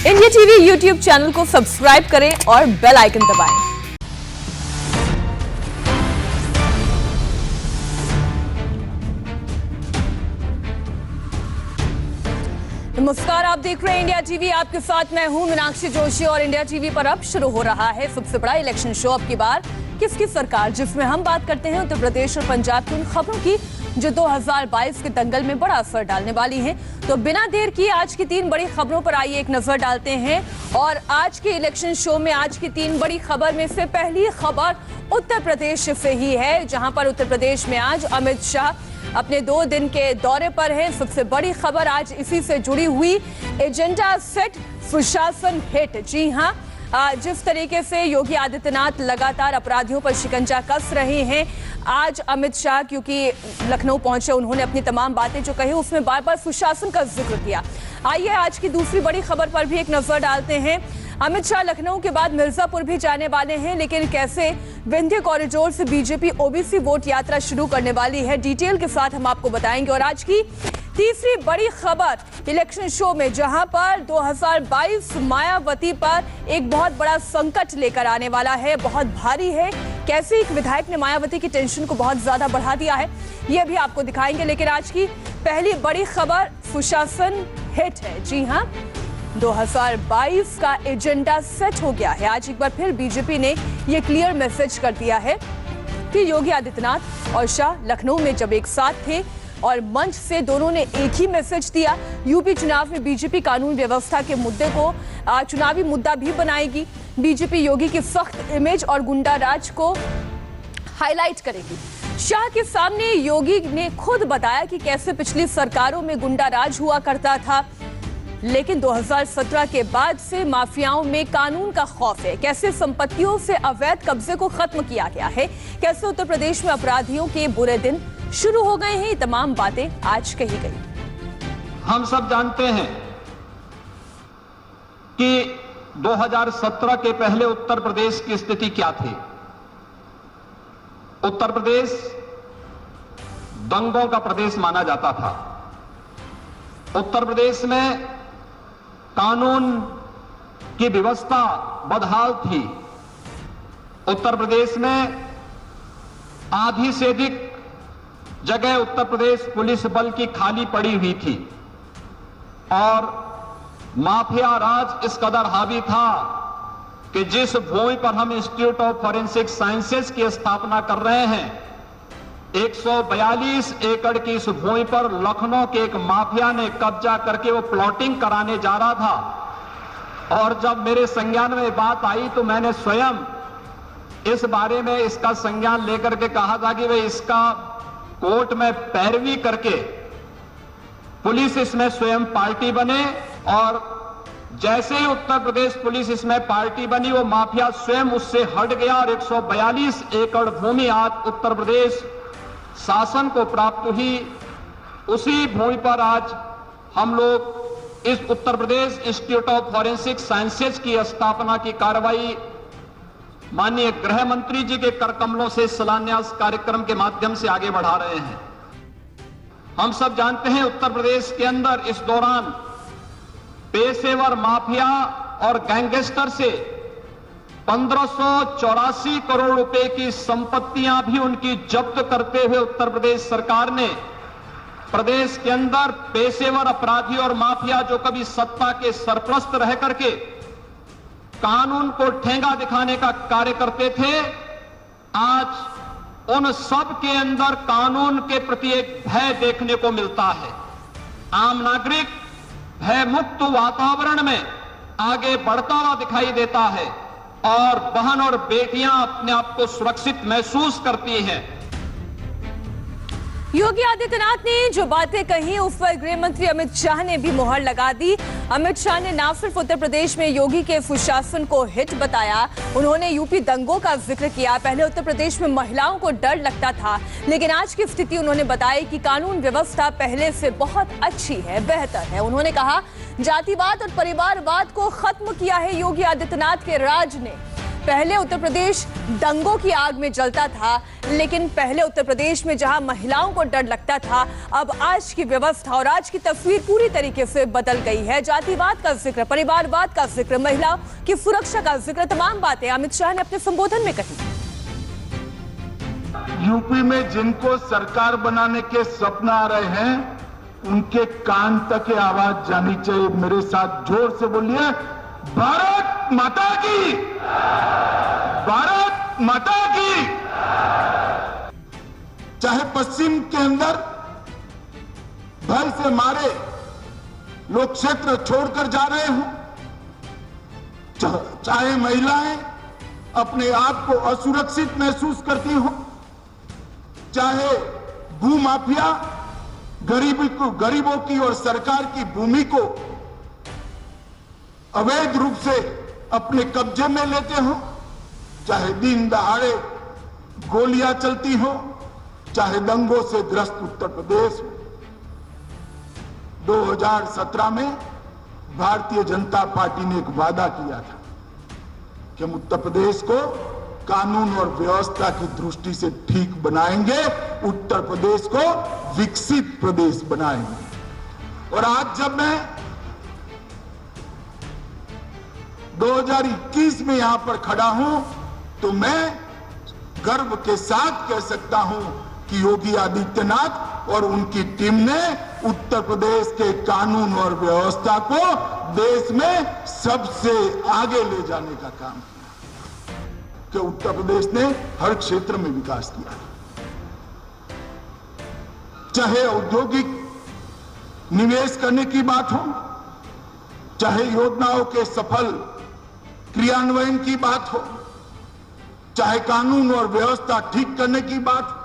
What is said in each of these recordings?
India TV YouTube channel को subscribe करें और बेल आइकन दबाएं। नमस्कार, आप देख रहे हैं इंडिया टीवी। आपके साथ मैं हूं मीनाक्षी जोशी और इंडिया टीवी पर अब शुरू हो रहा है सबसे बड़ा इलेक्शन शो। अब की बार किसकी सरकार, जिसमें हम बात करते हैं उत्तर प्रदेश और पंजाब की उन खबरों की जो 2022 के दंगल में बड़ा असर डालने वाली हैं। तो बिना देर किए आज की 3 बड़ी खबरों पर आइए एक नजर डालते हैं। और आज के इलेक्शन शो में आज की 3 बड़ी खबर में से पहली खबर उत्तर प्रदेश से ही है, जहां पर उत्तर प्रदेश में आज अमित शाह अपने 2 दिन के दौरे पर हैं। सबसे बड़ी खबर आज इसी से जुड़ी हुई, एजेंडा सेट, सुशासन हिट। जी हां, जिस तरीके से योगी आदित्यनाथ लगातार अपराधियों पर शिकंजा कस रहे हैं, आज अमित शाह क्योंकि लखनऊ पहुंचे, उन्होंने अपनी तमाम बातें जो कही उसमें बार बार सुशासन का जिक्र किया। आइए आज की दूसरी बड़ी खबर पर भी एक नजर डालते हैं। अमित शाह लखनऊ के बाद मिर्जापुर भी जाने वाले हैं, लेकिन कैसे विंध्य कॉरिडोर से बीजेपी ओबीसी वोट यात्रा शुरू करने वाली है, डिटेल के साथ हम आपको बताएंगे। और आज की तीसरी बड़ी खबर इलेक्शन शो में, जहां पर 2022 मायावती पर एक बहुत बड़ा संकट लेकर आने वाला है, बहुत भारी है। कैसे एक विधायक ने मायावती की टेंशन को बहुत ज्यादा बढ़ा दिया है, यह भी आपको दिखाएंगे। लेकिन आज की पहली बड़ी खबर सुशासन हिट है। जी हां, 2022 का एजेंडा सेट हो गया है। आज एक बार फिर बीजेपी ने यह क्लियर मैसेज कर दिया है कि योगी आदित्यनाथ और शाह लखनऊ में जब एक साथ थे और मंच से दोनों ने एक ही मैसेज दिया, यूपी चुनाव में बीजेपी कानून व्यवस्था के मुद्दे को चुनावी मुद्दा भी बनाएगी। बीजेपी योगी की सख्त इमेज और गुंडा राज को हाईलाइट करेगी। शाह के सामने योगी ने खुद बताया कि कैसे पिछली सरकारों में गुंडा राज हुआ करता था, लेकिन 2017 के बाद से माफियाओं में कानून का खौफ है। कैसे संपत्तियों से अवैध कब्जे को खत्म किया गया है, कैसे उत्तर प्रदेश में अपराधियों के बुरे दिन शुरू हो गए हैं, ये तमाम बातें आज कही गई। हम सब जानते हैं कि 2017 के पहले उत्तर प्रदेश की स्थिति क्या थी। उत्तर प्रदेश दंगों का प्रदेश माना जाता था। उत्तर प्रदेश में कानून की व्यवस्था बदहाल थी। उत्तर प्रदेश में आधी से अधिक जगह उत्तर प्रदेश पुलिस बल की खाली पड़ी हुई थी और माफिया राज इस कदर हावी था कि जिस भूमि पर हम इंस्टीट्यूट ऑफ फॉरेंसिक साइंसेज की स्थापना कर रहे हैं, 142 एकड़ की इस भूमि पर लखनऊ के एक माफिया ने कब्जा करके वो प्लॉटिंग कराने जा रहा था। और जब मेरे संज्ञान में बात आई तो मैंने स्वयं इस बारे में इसका संज्ञान लेकर के कहा था कि वे इसका कोर्ट में पैरवी करके पुलिस इसमें स्वयं पार्टी बने। और जैसे ही उत्तर प्रदेश पुलिस इसमें पार्टी बनी, वो माफिया स्वयं उससे हट गया और 142 एकड़ भूमि आज उत्तर प्रदेश शासन को प्राप्त हुई। उसी भूमि पर आज हम लोग इस Uttar Pradesh institute of forensic sciences की स्थापना की कार्रवाई माननीय गृह मंत्री जी के कर कमलों से शिलान्यास कार्यक्रम के माध्यम से आगे बढ़ा रहे हैं। हम सब जानते हैं उत्तर प्रदेश के अंदर इस दौरान पेशेवर माफिया और गैंगस्टर से 1584 करोड़ रुपए की संपत्तियां भी उनकी जब्त करते हुए उत्तर प्रदेश सरकार ने प्रदेश के अंदर पेशेवर अपराधी और माफिया जो कभी सत्ता के सरपरस्त रह करके कानून को ठेंगा दिखाने का कार्य करते थे, आज उन सब के अंदर कानून के प्रति एक भय देखने को मिलता है। आम नागरिक भय मुक्त वातावरण में आगे बढ़ता हुआ दिखाई देता है और बहन और बेटियां अपने आप को सुरक्षित महसूस करती हैं। योगी आदित्यनाथ ने जो बातें कही उस पर गृह मंत्री अमित शाह ने भी मुहर लगा दी। अमित शाह ने न सिर्फ उत्तर प्रदेश में योगी के सुशासन को हिट बताया, उन्होंने यूपी दंगों का जिक्र किया। पहले उत्तर प्रदेश में महिलाओं को डर लगता था, लेकिन आज की स्थिति उन्होंने बताई कि कानून व्यवस्था पहले से बहुत अच्छी है, बेहतर है। उन्होंने कहा जातिवाद और परिवारवाद को खत्म किया है योगी आदित्यनाथ के राज ने। पहले उत्तर प्रदेश दंगों की आग में जलता था, लेकिन पहले उत्तर प्रदेश में जहां महिलाओं को डर लगता था, अब आज की व्यवस्था और आज की तस्वीर पूरी तरीके से बदल गई है। जातिवाद का जिक्र, परिवारवाद का जिक्र, महिलाओं की सुरक्षा का जिक्र, तमाम बातें अमित शाह ने अपने संबोधन में कही। यूपी में जिनको सरकार बनाने के सपना आ रहे हैं, उनके कान तक ये आवाज जानी चाहिए। मेरे साथ जोर से बोलिए, भारत माता की, भारत माता की। चाहे पश्चिम के अंदर भय से मारे लोग क्षेत्र छोड़कर जा रहे हो, चाहे महिलाएं अपने आप को असुरक्षित महसूस करती हो, चाहे भूमाफिया गरीबों की और सरकार की भूमि को अवैध रूप से अपने कब्जे में लेते हो, चाहे दिन दहाड़े गोलियां चलती हो, चाहे दंगों से ग्रस्त उत्तर प्रदेश हो। 2017 में भारतीय जनता पार्टी ने एक वादा किया था कि हम उत्तर प्रदेश को कानून और व्यवस्था की दृष्टि से ठीक बनाएंगे, उत्तर प्रदेश को विकसित प्रदेश बनाएंगे। और आज जब मैं 2021 में यहां पर खड़ा हूं, तो मैं गर्व के साथ कह सकता हूं कि योगी आदित्यनाथ और उनकी टीम ने उत्तर प्रदेश के कानून और व्यवस्था को देश में सबसे आगे ले जाने का काम किया। कि उत्तर प्रदेश ने हर क्षेत्र में विकास किया, चाहे औद्योगिक निवेश करने की बात हो, चाहे योजनाओं के सफल क्रियान्वयन की बात हो, चाहे कानून और व्यवस्था ठीक करने की बात हो,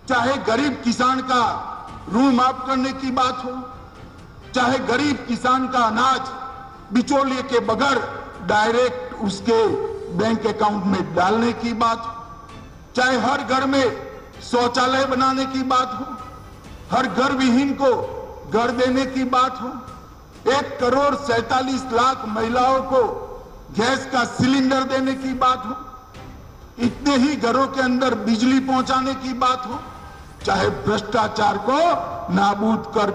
चाहे गरीब किसान का ऋण माफ करने की बात हो, चाहे गरीब किसान का अनाज बिचौलिए के बगैर डायरेक्ट उसके बैंक अकाउंट में डालने की बात हो, चाहे हर घर में शौचालय बनाने की बात हो, हर घर विहीन को घर देने की बात हो, 1,47,00,000 महिलाओं को गैस का सिलेंडर देने की बात हो, इतने ही घरों के अंदर बिजली पहुंचाने की बात हो, चाहे भ्रष्टाचार को नाबूद कर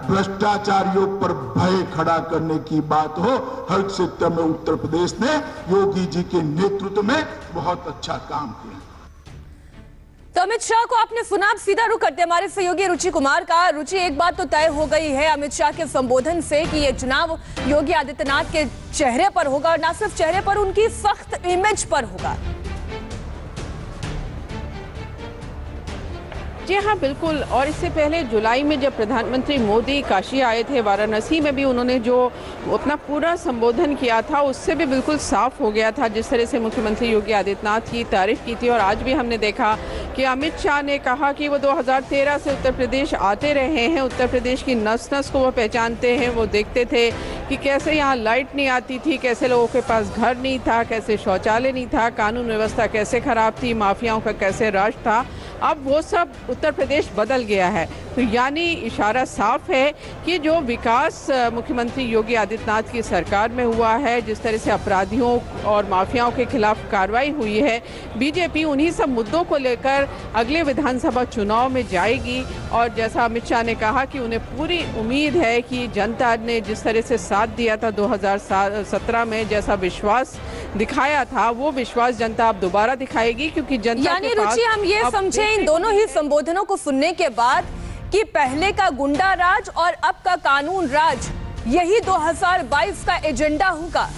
भ्रष्टाचारियों पर भय खड़ा करने की बात हो, हर क्षेत्र में उत्तर प्रदेश ने योगी जी के नेतृत्व में बहुत अच्छा काम किया। तो अमित शाह को आपने सुना, अब सीधा रुख करते हमारे सहयोगी रुचि कुमार का। रुचि, एक बात तो तय हो गई है अमित शाह के संबोधन से कि ये चुनाव योगी आदित्यनाथ के चेहरे पर होगा, और न सिर्फ चेहरे पर, उनकी सख्त इमेज पर होगा। जी हाँ, बिल्कुल। और इससे पहले जुलाई में जब प्रधानमंत्री मोदी काशी आए थे, वाराणसी में भी उन्होंने जो अपना पूरा संबोधन किया था, उससे भी बिल्कुल साफ हो गया था जिस तरह से मुख्यमंत्री योगी आदित्यनाथ की तारीफ की थी। और आज भी हमने देखा कि अमित शाह ने कहा कि वो 2013 से उत्तर प्रदेश आते रहे हैं, उत्तर प्रदेश की नस नस को वो पहचानते हैं। वो देखते थे कि कैसे यहाँ लाइट नहीं आती थी, कैसे लोगों के पास घर नहीं था, कैसे शौचालय नहीं था, कानून व्यवस्था कैसे खराब थी, माफियाओं का कैसे राज था। अब वो सब उत्तर प्रदेश बदल गया है। तो यानी इशारा साफ है कि जो विकास मुख्यमंत्री योगी आदित्यनाथ की सरकार में हुआ है, जिस तरह से अपराधियों और माफियाओं के खिलाफ कार्रवाई हुई है, बीजेपी उन्हीं सब मुद्दों को लेकर अगले विधानसभा चुनाव में जाएगी। और जैसा अमित शाह ने कहा कि उन्हें पूरी उम्मीद है कि जनता ने जिस तरह से साथ दिया था 2017 में, जैसा विश्वास दिखाया था, वो विश्वास जनता अब दोबारा दिखाएगी, क्योंकि जनता यानी रुचि, हम ये समझे इन दोनों ही संबोधनों को सुनने के बाद कि पहले का गुंडा राज और अब का कानून राज, यही 2022 का एजेंडा होगा।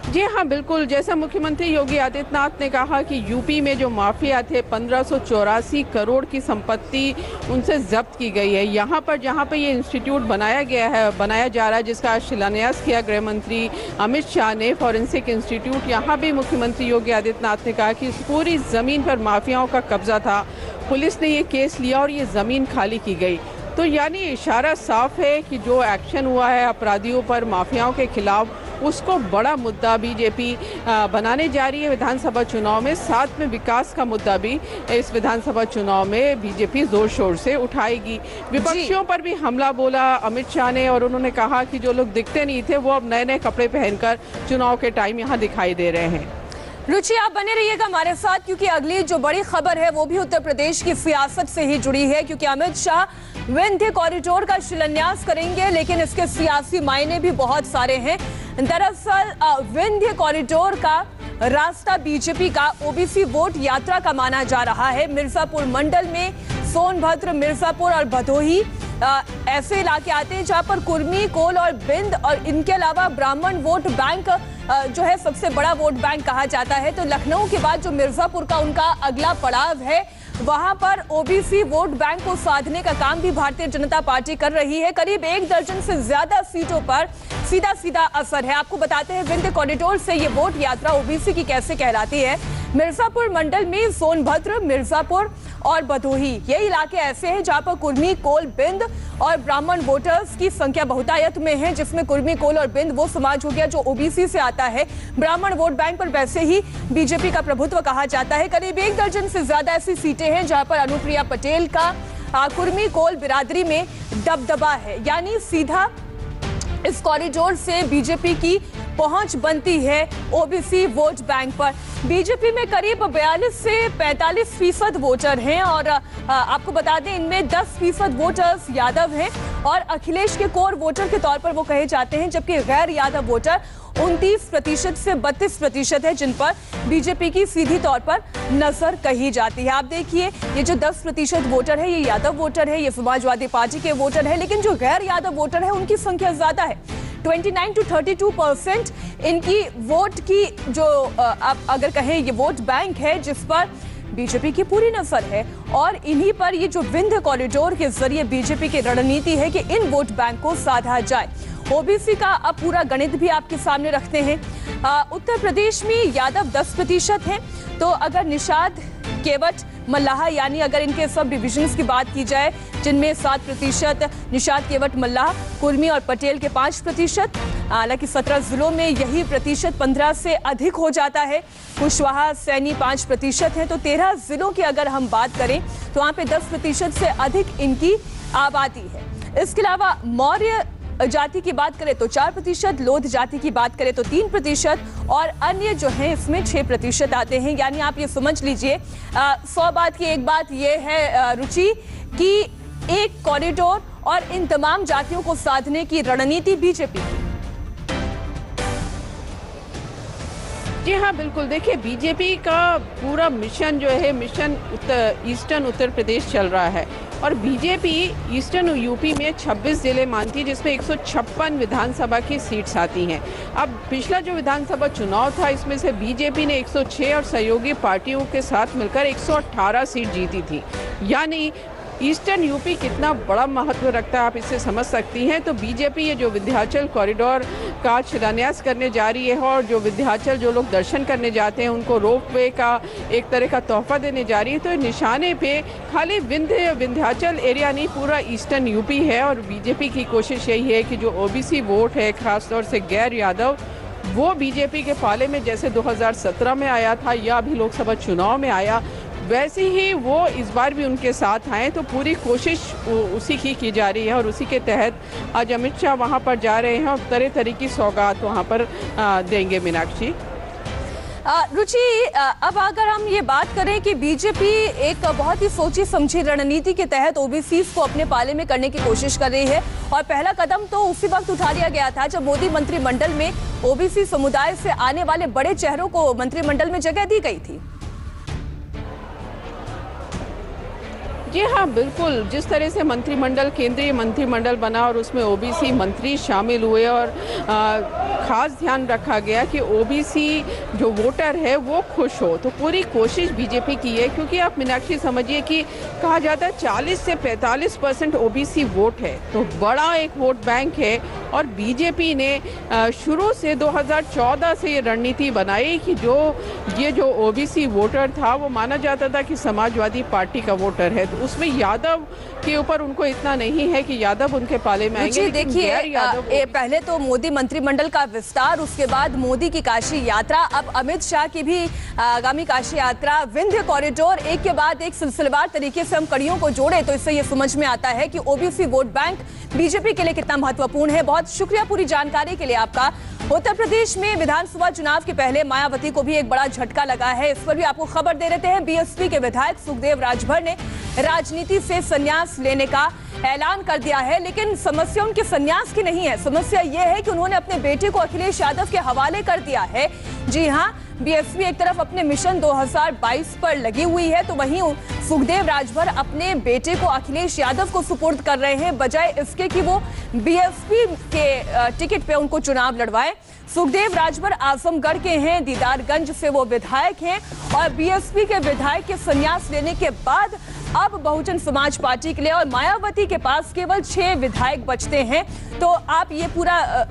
जी हाँ, बिल्कुल। जैसा मुख्यमंत्री योगी आदित्यनाथ ने कहा कि यूपी में जो माफिया थे, 1584 करोड़ की संपत्ति उनसे जब्त की गई है। यहाँ पर जहाँ पर ये इंस्टीट्यूट बनाया जा रहा है, जिसका शिलान्यास किया गृह मंत्री अमित शाह ने, फॉरेंसिक इंस्टीट्यूट, यहाँ भी मुख्यमंत्री योगी आदित्यनाथ ने कहा कि इस पूरी ज़मीन पर माफियाओं का कब्जा था, पुलिस ने ये केस लिया और ये ज़मीन खाली की गई। तो यानी इशारा साफ है कि जो एक्शन हुआ है अपराधियों पर, माफियाओं के खिलाफ, उसको बड़ा मुद्दा बीजेपी बनाने जा रही है विधानसभा चुनाव में। साथ में विकास का मुद्दा भी इस विधानसभा चुनाव में बीजेपी जोर शोर से उठाएगी। विपक्षियों पर भी हमला बोला अमित शाह ने, और उन्होंने कहा कि जो लोग दिखते नहीं थे वो अब नए नए कपड़े पहनकर चुनाव के टाइम यहाँ दिखाई दे रहे हैं। रुचि, आप बने रहिएगा हमारे साथ, क्योंकि अगली जो बड़ी खबर है वो भी उत्तर प्रदेश की सियासत से ही जुड़ी है, क्योंकि अमित शाह विंध्य कॉरिडोर का शिलान्यास करेंगे, लेकिन इसके सियासी मायने भी बहुत सारे हैं। दरअसल विंध्य कॉरिडोर का रास्ता बीजेपी का ओबीसी वोट यात्रा का माना जा रहा है। मिर्जापुर मंडल में सोनभद्र, मिर्जापुर और भदोही ऐसे इलाके आते हैं जहां पर कुर्मी, कोल और बिंद और इनके अलावा ब्राह्मण वोट बैंक जो है सबसे बड़ा वोट बैंक कहा जाता है। तो लखनऊ के बाद जो मिर्जापुर का उनका अगला पड़ाव है, वहां पर ओबीसी वोट बैंक को साधने का काम भी भारतीय जनता पार्टी कर रही है। करीब 1 दर्जन से ज्यादा सीटों पर सीधा सीधा असर है। आपको बताते हैं विंध्य कॉरिडोर से ये वोट यात्रा ओबीसी की कैसे कहलाती है। मिर्जापुर मंडल में सोनभद्र, मिर्जापुर और भदोही ये इलाके ऐसे हैं जहां पर कुर्मी, कोल, बिंद और ब्राह्मण वोटर्स की संख्या बहुतायत में है, जिसमें कुर्मी, कोल और बिंद वो समाज हो गया जो ओबीसी से आता है। ब्राह्मण वोट बैंक पर वैसे ही बीजेपी का प्रभुत्व कहा जाता है। करीब 1 दर्जन से ज्यादा ऐसी सीटें हैं जहां पर अनुप्रिया पटेल का कुर्मी, कोल बिरादरी में दबदबा है, यानी सीधा इस कॉरिडोर से बीजेपी की पहुंच बनती है ओबीसी वोट बैंक पर। बीजेपी में करीब 42 से 45% वोटर हैं और आपको बता दें इनमें 10% वोटर्स यादव हैं और अखिलेश के कोर वोटर के तौर पर वो कहे जाते हैं, जबकि गैर यादव वोटर 29% से 32% है जिन पर बीजेपी की सीधी तौर पर नजर कही जाती है। आप देखिए ये जो 10% वोटर है ये यादव वोटर है, ये समाजवादी पार्टी के वोटर है, लेकिन जो गैर यादव वोटर है उनकी संख्या ज्यादा है। 29 to 32% इनकी वोट की जो आप अगर कहें ये वोट बैंक है जिस पर बीजेपी की पूरी नजर है और इन्हीं पर ये जो विंध्य कॉरिडोर के जरिए बीजेपी की रणनीति है कि इन वोट बैंक को साधा जाए। ओबीसी का अब पूरा गणित भी आपके सामने रखते हैं। उत्तर प्रदेश में यादव 10% हैं, तो अगर निषाद, केवट, मल्लाह यानी अगर इनके सब डिविजन्स की बात की जाए जिनमें 7% निषाद, केवट, मल्लाह, कुर्मी और पटेल के 5%, हालांकि 17 जिलों में यही प्रतिशत 15 से अधिक हो जाता है। कुशवाहा, सैनी 5% है, तो 13 जिलों की अगर हम बात करें तो वहाँ पे 10% से अधिक इनकी आबादी है। इसके अलावा मौर्य जाति की बात करें तो 4%, लोध जाति की बात करें तो 3% और अन्य जो है इसमें 6% आते हैं। यानी आप ये समझ लीजिए 100 बात की एक बात ये है रुचि कि एक कॉरिडोर और इन तमाम जातियों को साधने की रणनीति बीजेपी की। जी हाँ, बिल्कुल। देखिए बीजेपी का पूरा मिशन जो है मिशन ईस्टर्न उत्तर प्रदेश चल रहा है और बीजेपी ईस्टर्न यूपी में 26 जिले मानती है जिसमें 156 विधानसभा की सीट्स आती हैं। अब पिछला जो विधानसभा चुनाव था इसमें से बीजेपी ने 106 और सहयोगी पार्टियों के साथ मिलकर 118 सीट जीती थी। यानी ईस्टर्न यूपी कितना बड़ा महत्व रखता है आप इससे समझ सकती हैं। तो बीजेपी ये जो विंध्याचल कॉरिडोर का शिलान्यास करने जा रही है और जो विंध्याचल जो लोग दर्शन करने जाते हैं उनको रोपवे का एक तरह का तोहफा देने जा रही है। तो निशाने पे खाली विंध्याचल एरिया नहीं, पूरा ईस्टर्न यूपी है और बीजेपी की कोशिश यही है कि जो ओबीसी वोट है खासतौर से गैर यादव वो बीजेपी के पाले में जैसे 2017 में आया था या अभी लोकसभा चुनाव में आया वैसे ही वो इस बार भी उनके साथ आए। तो पूरी कोशिश उसी की जा रही है और उसी के तहत आज अमित शाह वहाँ पर जा रहे हैं और तरह तरह की सौगात वहाँ पर देंगे। मीनाक्षी, रुचि, अब अगर हम ये बात करें कि बीजेपी एक बहुत ही सोची समझी रणनीति के तहत ओबीसी को अपने पाले में करने की कोशिश कर रही है और पहला कदम तो उसी वक्त उठा लिया गया था जब मोदी मंत्रिमंडल में ओबीसी समुदाय से आने वाले बड़े चेहरों को मंत्रिमंडल में जगह दी गई थी। जी हाँ, बिल्कुल। जिस तरह से मंत्रिमंडल, केंद्रीय मंत्रिमंडल बना और उसमें ओबीसी मंत्री शामिल हुए और खास ध्यान रखा गया कि ओबीसी जो वोटर है वो खुश हो, तो पूरी कोशिश बीजेपी की है। क्योंकि आप मीनाक्षी समझिए कि कहा जाता है 40 से 45% ओबीसी वोट है, तो बड़ा एक वोट बैंक है और बीजेपी ने शुरू से 2014 से ये रणनीति बनाई कि ये जो ओबीसी वोटर था वो माना जाता था कि समाजवादी पार्टी का वोटर है, तो उसमें यादव के ऊपर उनको इतना नहीं है कि यादव उनके पाले में आएंगे। देखिए, पहले तो मोदी मंत्रिमंडल का विस्तार, उसके बाद मोदी की काशी यात्रा, अब अमित शाह की भी आगामी काशी यात्रा, विंध्य कॉरिडोर, एक के बाद एक सिलसिलेवार तरीके से हम कड़ियों को जोड़े तो इससे ये समझ में आता है कि ओबीसी वोट बैंक बीजेपी के लिए कितना महत्वपूर्ण है। बहुत शुक्रिया पूरी जानकारी के लिए आपका। उत्तर प्रदेश में विधानसभा चुनाव के पहले मायावती को भी एक बड़ा झटका लगा है, इस पर भी आपको खबर दे देते हैं। बीएसपी के विधायक सुखदेव राजभर ने राजनीति से संन्यास लेने का ऐलान कर दिया है, लेकिन समस्या उनके संन्यास की नहीं है। समस्या यह है कि उन्होंने अपने बेटे को अखिलेश यादव के हवाले कर दिया है। जी हां, बीएसपी एक तरफ अपने मिशन 2022 पर लगी हुई है, तो वहीं सुखदेव राजभर अपने बेटे को अखिलेश यादव को सुपुर्द कर रहे हैं, बजाय इसके कि वो बीएसपी के टिकट पे उनको चुनाव लड़वाए। सुखदेव राजभर आजमगढ़ के हैं, दीदारगंज से वो विधायक हैं और बीएसपी के विधायक के संन्यास लेने के बाद अब बहुजन समाज पार्टी के लिए और मायावती के पास केवल 6 विधायक बचते हैं। तो आप ये पूरा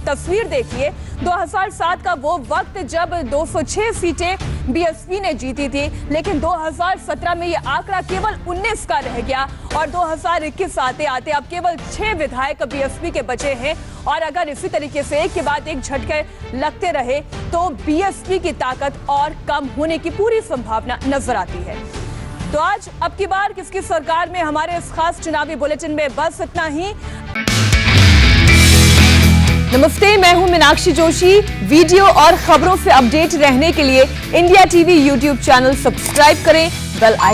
तस्वीर देखिए, 2007 का वो वक्त जब 206 सीटें बीएसपी ने जीती थी, लेकिन 2017 में ये आंकड़ा केवल 19 का रह गया और 2021 आते आते अब केवल 6 विधायक बीएसपी के बचे हैं। और अगर इसी तरीके से एक के बाद एक झटके लगते रहे तो बीएसपी की ताकत और कम होने की पूरी संभावना नजर आती है। तो आज अब की बार किसकी सरकार में हमारे इस खास चुनावी बुलेटिन में बस इतना ही। नमस्ते, मैं हूं मीनाक्षी जोशी। वीडियो और खबरों से अपडेट रहने के लिए India TV YouTube channel subscribe करें, बेल आइकन